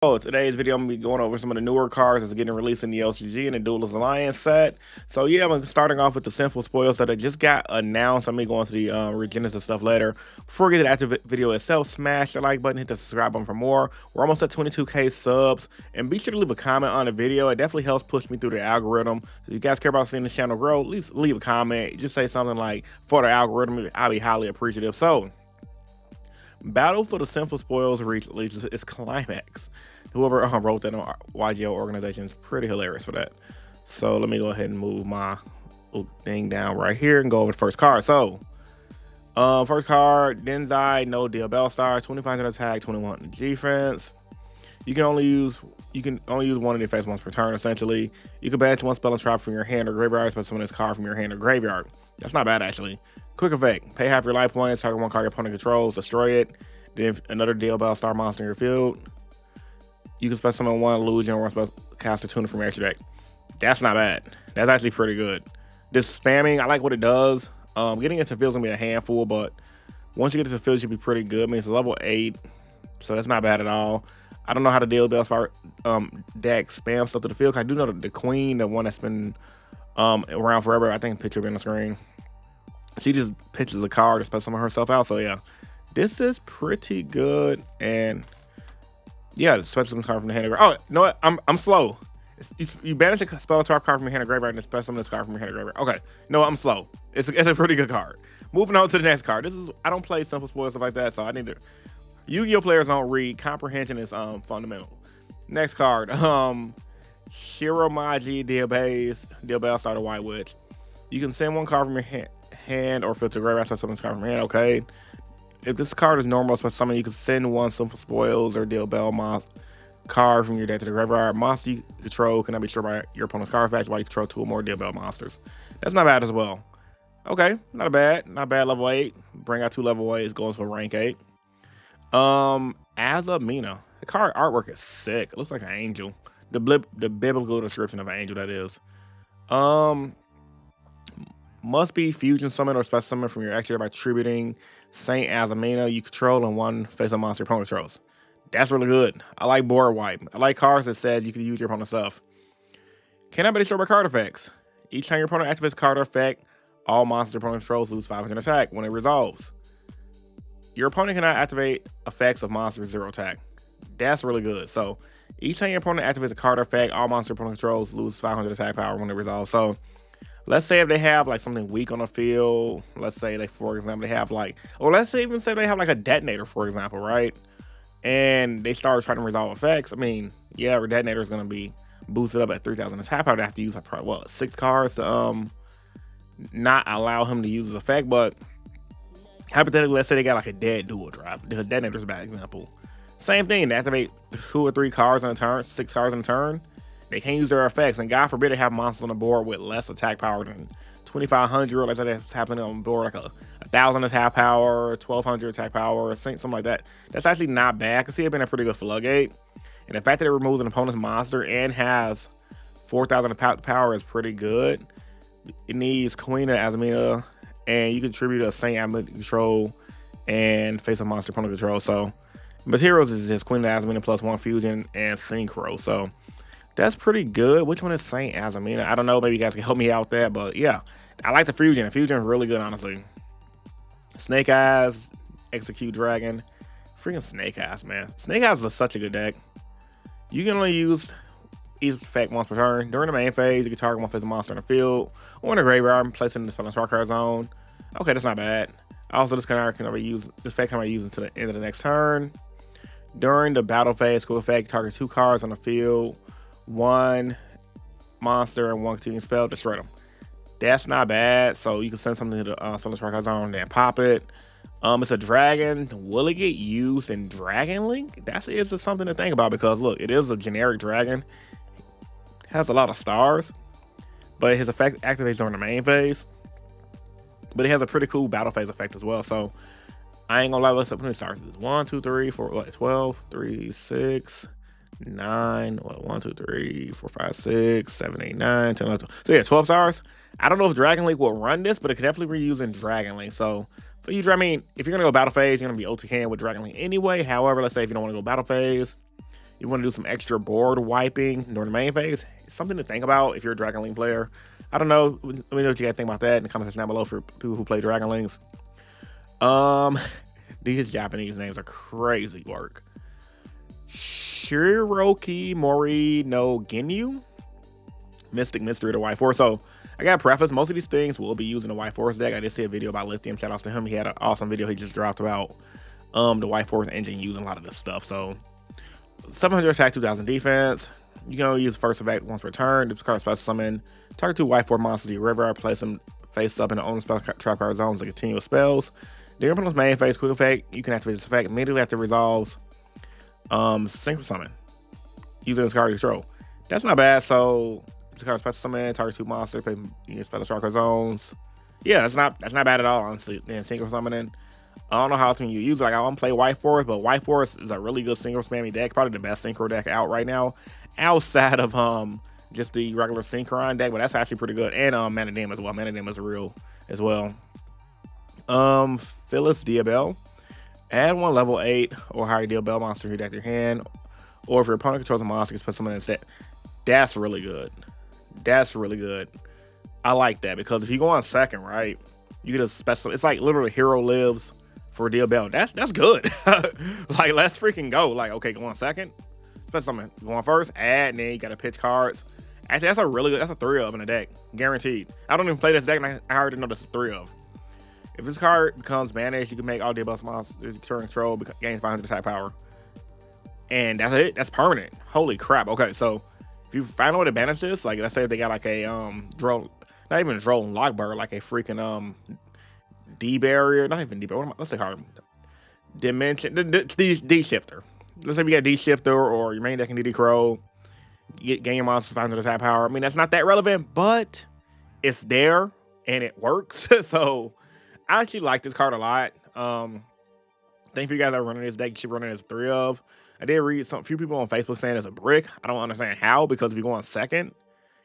Oh, today's video I'm gonna be going over some of the newer cards that's getting released in the LCG and the Duelist Alliance set. So yeah, I'm starting off with the Sinful Spoils that I just got announced. I'm gonna go into the Regenesis stuff later. Before we get to the active video itself, smash the like button, hit the subscribe button for more. We're almost at 22K subs, and be sure to leave a comment on the video. It definitely helps push me through the algorithm. So if you guys care about seeing this channel grow, at least leave a comment. Just say something like for the algorithm. I'll be highly appreciative. So, Battle for the Sinful Spoils reaches its climax. Whoever wrote that on Yugioh organization is pretty hilarious for that. So let me go ahead and move my thing down right here and go over the first card. So, first card, Denzai, no deal Bell Stars, 2500 attack, 21 defense. You can only use one of the effects once per turn. Essentially, you can banish one spell and trap from your hand or graveyard, but summon this card from your hand or graveyard. That's not bad actually. Quick effect: pay half your life points, target one card your opponent controls, destroy it. Then another deal Bell Star monster in your field. You can special summon one illusion or one spell cast a tuner from your extra deck. That's not bad. That's actually pretty good. This spamming, I like what it does. Getting into field's gonna be a handful, but once you get into field, it should be pretty good. I mean, it's a level 8, so that's not bad at all. I don't know how to deal with Bellstar deck spam stuff to the field. I do know that the Queen, the one that's been around forever, I think picture on the screen. She just pitches a card to special summon herself out. So yeah, this is pretty good. And yeah, special summon card from the hand of graveyard. Oh, you know what? I'm slow. You banish a spell trap card from your hand of graveyard and then special summon this card from your hand of graveyard. Okay, no, I'm slow. It's a pretty good card. Moving on to the next card. I don't play simple spoils stuff like that, so I need to. Yu-Gi-Oh players don't read. Comprehension is fundamental. Next card. Shiromaji Deal Bell Starter White Witch. You can send one card from your hand or filter graveyard so summon this card from your hand. Okay. If this card is normal, special summon, you can send one Simple Spoils or Deal Bell Moth card from your deck to the graveyard. Monster you control cannot be destroyed by your opponent's card effect while you control 2 or more Deal Bell monsters. That's not bad as well. Okay, not bad level 8. Bring out 2 level 8s, going to a rank 8. As of Mina, the card artwork is sick. It looks like an angel. The biblical description of an angel, that is. Must be fusion summon or special summon from your extra by attributing Saint Azamina you control and one face-up monster opponent controls. That's really good. I like board wipe. I like cards that says you can use your opponent's stuff. Cannot be destroyed by card effects. Each time your opponent activates card effect, all monsters opponent controls lose 500 attack when it resolves. Your opponent cannot activate effects of monsters with 0 attack. That's really good. So each time your opponent activates a card effect, all monster opponent controls lose 500 attack power when it resolves. So let's say if they have like something weak on the field, let's say they, for example, they have like, or let's say even say they have like a detonator, for example, right? And they start trying to resolve effects. I mean, yeah, our detonator is going to be boosted up at 3,000 attack power. They have to use like probably what, 6 cards to not allow him to use his effect, but hypothetically, let's say they got like a dead dual drop. The detonator's a bad example. Same thing, they activate 2 or 3 cards on a turn, 6 cards on a turn. They can't use their effects, and God forbid they have monsters on the board with less attack power than 2,500. Let's say that's happening on the board like a 1,000 attack power, 1,200 attack power, something like that. That's actually not bad. I can see it being a pretty good floodgate. And the fact that it removes an opponent's monster and has 4,000 power is pretty good. It needs Queen of Azamina, and you contribute a Saint Amulet control and face a monster opponent control. So materials is just Queen of Azamina plus 1 fusion and Synchro. So that's pretty good. Which one is Saint Azamina? I don't know. Maybe you guys can help me out there. But yeah, I like the fusion. The fusion is really good, honestly. Snake Eyes, Execute Dragon. Freaking Snake Eyes, man. Snake Eyes is such a good deck. You can only use each effect once per turn. During the main phase, you can target one face monster in the field or in the graveyard and place it in the spell and card zone. Okay, that's not bad. Also, this card can be used. This effect can be used until the end of the next turn. During the battle phase, quick effect, target 2 cards on the field, 1 monster and 1 continuing spell, destroy them. That's not bad. So you can send something to the spell and card zone and then pop it. It's a dragon. Will it get used in Dragon Link? That's something to think about, because look, it is a generic dragon. It has a lot of stars, but his effect activates during the main phase. But it has a pretty cool battle phase effect as well. So I ain't gonna lie, let's put stars. 1, 2, 3, 4, what, 12, 3, 6, 9, what, 1, 2, 3, 4, 5, 6, 7, 8, 9, 10, 11, 12. So yeah, 12 stars. I don't know if Dragon Link will run this, but it could definitely be used in Dragon Link. So for you, I mean, if you're gonna go battle phase, you're gonna be OTKing with Dragon Link anyway. However, let's say if you don't want to go battle phase, you want to do some extra board wiping during the main phase, it's something to think about if you're a Dragon Link player. I don't know. Let me know what you guys think about that in the comment section down below for people who play Dragon Links. Um, these Japanese names are crazy work. Shiroki Mori no Ginyu, Mystic Mystery to White Force. So I got to preface, most of these things will be using the White Force deck. I did see a video about Lithium. Shout outs to him. He had an awesome video he just dropped about the White Force engine using a lot of this stuff. So 700 attack, 2000 defense. You can only use first effect once per turn. This card special summon. Target 2 White Force monsters to your graveyard. Place them face up in the own spell trap card zones to continue spells. During opponent's main phase, quick effect, you can activate this effect immediately after it resolves. Synchro summon. Using this card to control. That's not bad. So this card special summon, target 2 monsters, play spell trap card zones. Yeah, that's not bad at all, honestly. Then synchro summoning. I don't know how often you use it. Like, I don't play White Force, but White Force is a really good synchro spammy deck. Probably the best synchro deck out right now, outside of just the regular Synchron deck. But that's actually pretty good. And Manadam as well. Manadam is real as well. Phyllis Diabell. Add 1 level 8 or higher Diabell monster to your deck to your hand. Or if your opponent controls a monster, you can put someone instead. That's really good. That's really good. I like that, because if you go on second, right, you get a special. It's like literally Hero Lives for Diabell. That's good. Like, let's freaking go. Like, okay, go on second. Special summon. Go on first. Add, and then you got to pitch cards. Actually, that's a really good. That's a 3 of in the deck, guaranteed. I don't even play this deck, and I already know this is 3 of. If this card becomes banished, you can make all Diabell monsters turn control, gains 500 attack power, and that's it. That's permanent. Holy crap. Okay, so if you find a way to banish this, like, let's say if they got like a drone, not even a drone lockbird, like a freaking D barrier, not even D barrier. What's the card? Dimension, D shifter. Let's say you got D shifter, or your main deck can DD Crow, gain your monsters 500 attack power. I mean, that's not that relevant, but it's there and it works. So I actually like this card a lot. Thank you guys that are running this deck. You should run it as 3 of. I did read a few people on Facebook saying it's a brick. I don't understand how, because if you go on second,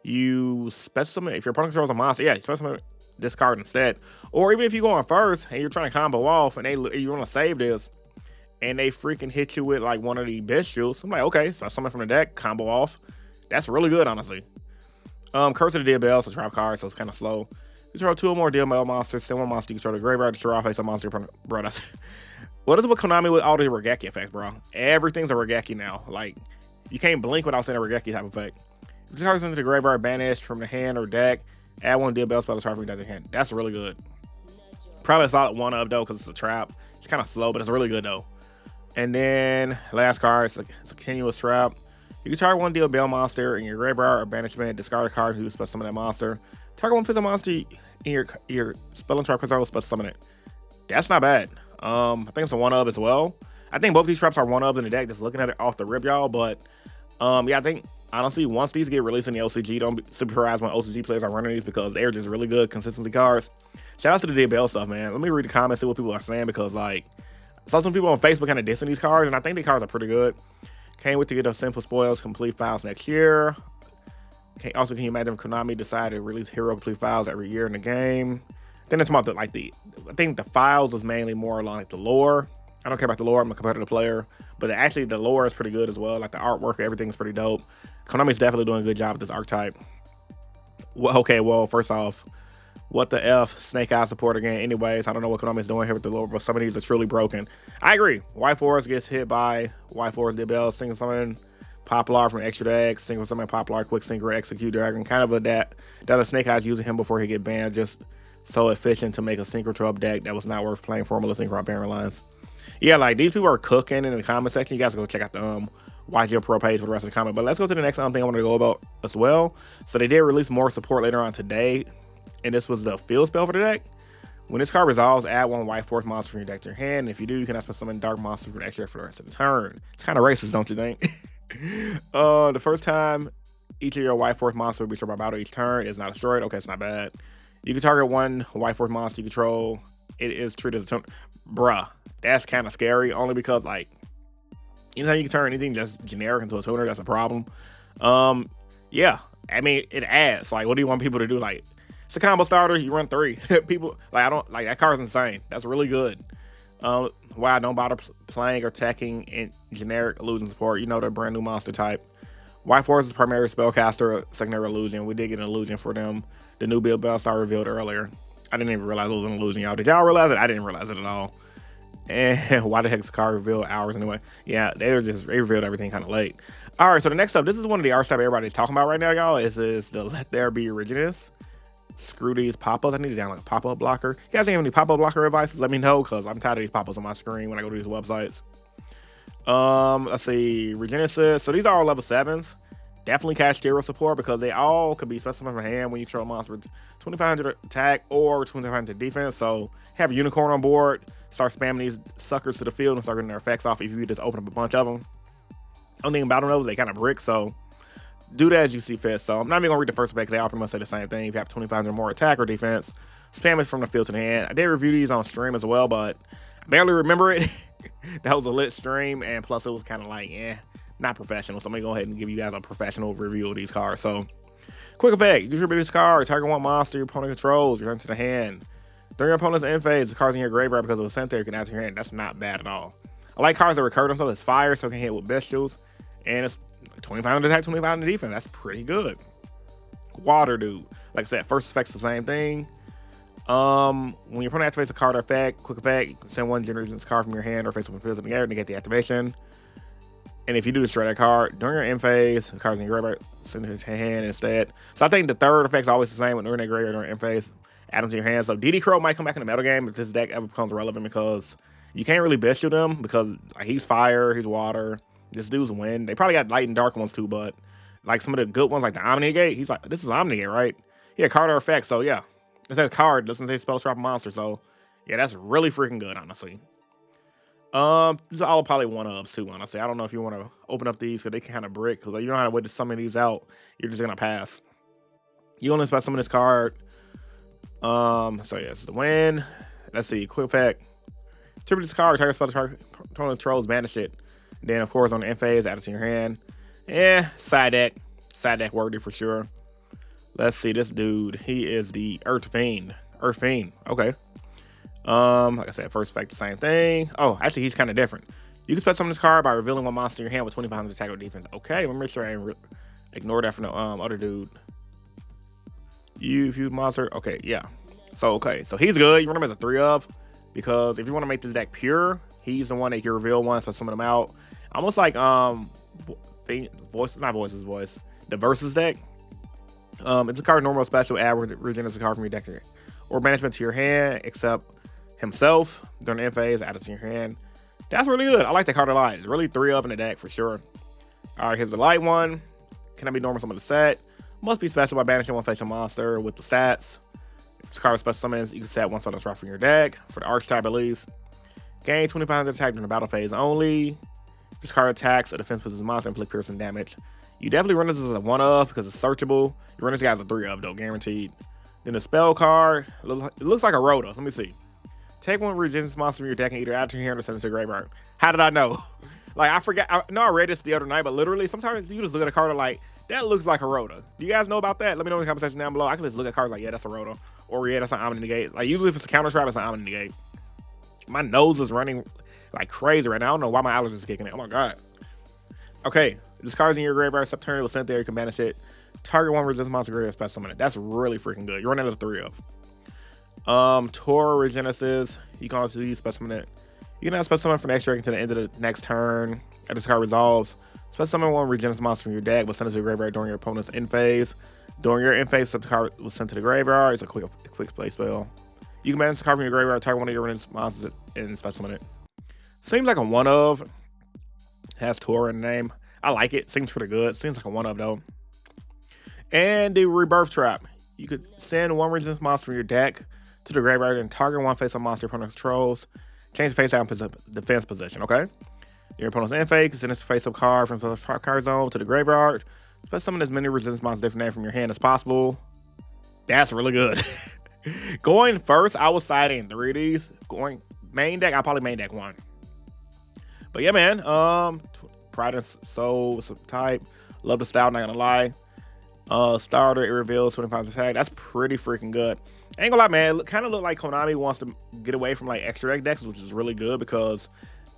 you special summon. If your opponent controls a monster, yeah, you special summon this card instead. Or even if you go on first and you're trying to combo off and you want to save this, and they freaking hit you with like one of the bestials, I'm like, okay, so I summon from the deck, combo off. That's really good, honestly. Curse of the Diabell, it's a trap card, so it's kind of slow. You control 2 or more Diabell monsters, send 1 monster you control the graveyard, destroy face a monster. Bro, that's what is it with Konami with all the Regeki effects, bro? Everything's a Regeki now. Like, you can't blink without saying a Regeki type effect. If the card's into the graveyard, banished from the hand or deck, add 1 Diabell spell to try from your hand. That's really good. Probably a solid 1 of though, because it's a trap. It's kind of slow, but it's really good though. And then last card, it's a continuous trap. You can target 1 Diabell monster in your graveyard or banishment, discard a card who special summon that monster. Target 1 physical monster in your spell and trap control, special summon it. That's not bad. I think it's a 1 of as well. I think both these traps are 1 of in the deck, just looking at it off the rip, y'all. But yeah, I think honestly, once these get released in the OCG, don't be surprised when OCG players are running these, because they're just really good consistency cards. Shout out to the Diabell stuff, man. Let me read the comments, see what people are saying, because like, saw some people on Facebook kind of dissing these cards, and I think the cards are pretty good. Can't wait to get those Sinful Spoils complete files next year. Also, can you imagine if Konami decided to release hero complete files every year in the game? I think that's about I think the files is mainly more along like the lore. I don't care about the lore. I'm a competitive player, but actually the lore is pretty good as well. Like the artwork, everything's pretty dope. Konami's definitely doing a good job with this archetype. Well, okay, well, first off, what the F, Snake Eye support again. Anyways, I don't know what Konami's doing here with the lore, but some of these are truly broken. I agree. White Forest gets hit by White Forest Diabell, single summon Poplar from extra deck, single summon Poplar, quick synchro, execute dragon. Kind of a that a Snake Eye's using him before he get banned, just so efficient to make a synchro trap deck that was not worth playing formula synchro Baron lines. Yeah, like these people are cooking in the comment section. You guys go check out the Yugioh Pro page for the rest of the comment. But let's go to the next thing I want to go about as well. So they did release more support later on today, and this was the field spell for the deck. When this card resolves, add 1 White Force monster from your deck to your hand. And if you do, you can also summon dark monsters from the extra deck for the rest of the turn. It's kind of racist, don't you think? The first time each of your White Force monsters will be destroyed by battle each turn is not destroyed. Okay, it's not bad. You can target 1 White Force monster you control. It is treated as a turn. Bruh, that's kind of scary, only because like anytime you can turn anything just generic into a tuner, that's a problem. Yeah, I mean, it adds. Like, what do you want people to do? Like, it's a combo starter. You run 3 people. Like, I don't like that card's insane. That's really good. Why I don't bother playing or attacking in generic illusion support. You know, the brand new monster type. White Force is primary spellcaster, secondary illusion. We did get an illusion for them. The new build Bellstar revealed earlier. I didn't even realize it was an illusion, y'all. Did y'all realize it? I didn't realize it at all. And why the heck is the card revealed hours anyway? Yeah, they revealed everything kind of late. All right, so the next up, this is one of the archetypes everybody's talking about right now, y'all. Is the Let There Be Originus. Screw these pop-ups. I need to download a pop-up blocker. You guys have any pop-up blocker advice? Let me know, because I'm tired of these pop-ups on my screen when I go to these websites. Let's see, Regenesis. So these are all level 7s. Definitely cast hero support because they all could be specimen from hand when you control a monster with 2500 attack or 2500 defense. So have a unicorn on board, start spamming these suckers to the field and start getting their effects off if you just open up a bunch of them. Only thing about them is they kind of brick, so do that as you see fit. So I'm not even gonna read the first effect because they all pretty much say the same thing. If you have 2500 more attack or defense, spam it from the field to the hand. I did review these on stream as well, but I barely remember it. That was a lit stream, and plus it was kind of like, not professional. So I'm gonna go ahead and give you guys a professional review of these cards. So, quick effect: you tribute this card, target one monster your opponent controls, return to the hand. During your opponent's end phase, the cards in your graveyard because it was sent there, you can add to your hand. That's not bad at all. I like cards that recur themselves. It's fire, so it can hit with bestials, and it's 25 attack, 25 defense. That's pretty good. Water dude, like I said, first effect's the same thing. When your opponent activates a card or effect, quick effect, you can send one generations card from your hand or face up and field in the air to get the activation. And if you do destroy that card during your end phase, the cards in your graveyard send it to your hand instead. So I think the third effect's always the same when during that graveyard during end phase, add them to your hand. So DD Crow might come back in the meta game if this deck ever becomes relevant because you can't really best shield him because like, he's fire, he's water. This dude's wind. They probably got light and dark ones too, but like some of the good ones like the Omnigate, he's like, this is Omnigate, right? Yeah, card or effect. So yeah, it says card, doesn't say spell trap monster. So yeah, that's really freaking good, honestly. These are all probably one-ups too, honestly. I don't know if you want to open up these because they can kind of brick. Because you don't know how to wait to summon these out. You're just gonna pass. You only special summon this card. So yeah, this is the win. Let's see, quick effect. Tribute this card, target spell opponent trolls, banish it. Then of course on the end phase, add it to your hand. Side deck worthy for sure. Let's see this dude. He is the Earth Fiend. Okay. Like I said, first effect, the same thing. Oh, actually, he's kind of different. You can spell summon this card by revealing one monster in your hand with 2500 attack or defense. Okay, let me make sure I ignore that from the other dude. You monster. Okay, yeah. So he's good. You run him as a 3-of because if you want to make this deck pure, he's the one that you reveal one, spell summon them out. Almost like voice. The versus deck. It's a card normal special. Add Regenesis card from your deck or management to your hand, except himself during the end phase, add it to your hand. That's really good. I like that card a lot. It's really 3-of in the deck for sure. All right, here's the light one. Can I be normal summon the set? Must be special by banishing one facial monster with the stats. If this card is special summons, you can set one spell drop from your deck for the archetype at least. Gain 2500 attack during the battle phase only. If this card attacks a defense possessed monster, inflict piercing damage. You definitely run this as a 1-of because it's searchable. You run this guy as a 3-of though, guaranteed. Then the spell card, it looks like a Rhoda. Let me see. Take one Regenesis monster from your deck and either add to your hand or send it to the graveyard. How did I know? Like, I forgot. I know I read this the other night, but literally, sometimes you just look at a card and like, that looks like a Rhoda. Do you guys know about that? Let me know in the comment section down below. I can just look at cards like, yeah, that's a Rhoda. Or yeah, that's an Omnigate. Like, usually if it's a counter trap, it's an Omnigate. My nose is running like crazy right now. I don't know why my allergies are kicking in. Oh my God. Okay, this card's in your graveyard. Subturn, it was sent there. You can banish it. Target one resistance monster graveyard special summon it. That's really freaking good. You're running as a 3-of. Tor Regenesis. You can also use special summon it. You can have special summon for next turn until the end of the next turn. After this card resolves, special summon one Regenesis monster from your deck, but send it to the graveyard during your opponent's end phase. During your end phase, the card was sent to the graveyard. It's a quick play spell. You can banish the card from your graveyard, target one of your Regenesis monsters, and special summon it. Seems like a 1-of. Has Tor in the name. I like it. Seems pretty good. Seems like a 1-of though. And the Rebirth Trap. You could send one Regenesis monster from your deck to the graveyard and target one face-up monster opponent controls. Change the face-down defense position, okay? Your opponent's end phase, send this face-up card from the card zone to the graveyard. Special summon as many Resistance monsters different name from your hand as possible. That's really good. Going first, I was siding 3 of these. Going main deck, I'll probably main deck 1. But yeah, man. Pride and Soul type. Love the style, not gonna lie. Starter, it reveals 25 attack. That's pretty freaking good. Ain't gonna lie, man. It kind of look like Konami wants to get away from like extra deck decks, which is really good because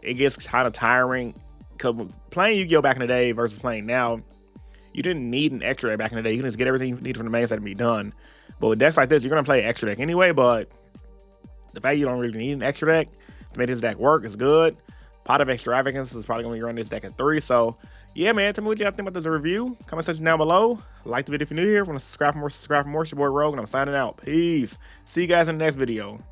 it gets kind of tiring. Cause playing Yu-Gi-Oh back in the day versus playing now, you didn't need an extra deck back in the day. You can just get everything you need from the main set and be done. But with decks like this, you're gonna play extra deck anyway. But the fact you don't really need an extra deck to make this deck work is good. Pot of Extravagance is probably gonna be running this deck at 3. So yeah, man, tell me what you guys think about this review. Comment section down below. Like the video if you're new here. If you want to subscribe for more, subscribe for more. It's your boy Rogue, and I'm signing out. Peace. See you guys in the next video.